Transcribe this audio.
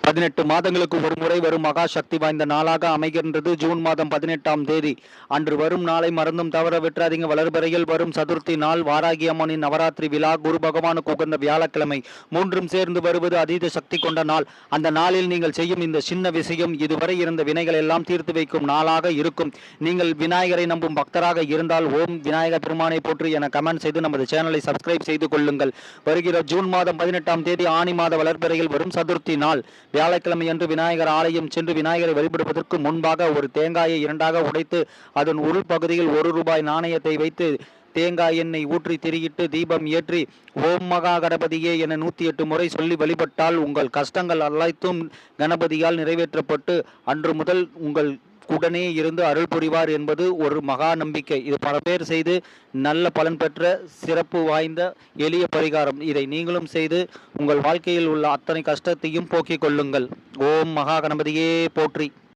18 மாதங்களுக்கு ஒரு முறை வரும் மகா சக்தி வாய்ந்த நாளாக அமைகின்றது ஜூன் மாதம் 18ஆம் தேதி. அன்று வரும் நாளை மறந்தும் தவற விட்டுறாதீங்க. வளர்பிறையில் வரும் சதுர்த்தி நாள், வாராகி அம்மனின் நவராத்திரி விழா, குரு பகவானுக்கு உகந்த வியாழக்கிழமை, மூன்றும் சேர்ந்து வருவது அதீத சக்தி கொண்ட நாள். அந்த நாளில் நீங்கள் செய்யும் இந்த சின்ன விஷயம் இதுவரை இருந்த வினைகள் எல்லாம் தீர்த்து வைக்கும் நாளாக இருக்கும். நீங்கள் விநாயகரை நம்பும் பக்தராக இருந்தால் ஓம் விநாயகர் பெருமானை போற்றி என கமெண்ட் செய்து நமது சேனலை சப்ஸ்கிரைப் செய்து கொள்ளுங்கள். வருகிற ஜூன் மாதம் 18ஆம் தேதி ஆனி மாத வளர்பிறையில் வரும் சதுர்த்தி நாள், வியாழக்கிழமையன்று விநாயகர் ஆலயம் சென்று விநாயகரை வழிபடுவதற்கு முன்பாக ஒரு தேங்காயை இரண்டாக உடைத்து அதன் உள் பகுதியில் ₹1 நாணயத்தை வைத்து தேங்காய் எண்ணெய் ஊற்றி திரியிட்டு தீபம் ஏற்றி ஓம் மகா கணபதியே என 108 முறை சொல்லி வழிபட்டால் உங்கள் கஷ்டங்கள் அனைத்தும் கணபதியால் நிறைவேற்றப்பட்டு அன்று முதல் உங்கள் உடனே இருந்து அருள் புரிவார் என்பது ஒரு மகா நம்பிக்கை. இது பல பேர் செய்து நல்ல பலன் பெற்ற சிறப்பு வாய்ந்த எளிய பரிகாரம். இதை நீங்களும் செய்து உங்கள் வாழ்க்கையில் உள்ள அத்தனை கஷ்டத்தையும் போக்கிக் கொள்ளுங்கள். ஓம் மகா கணபதியே போற்றி.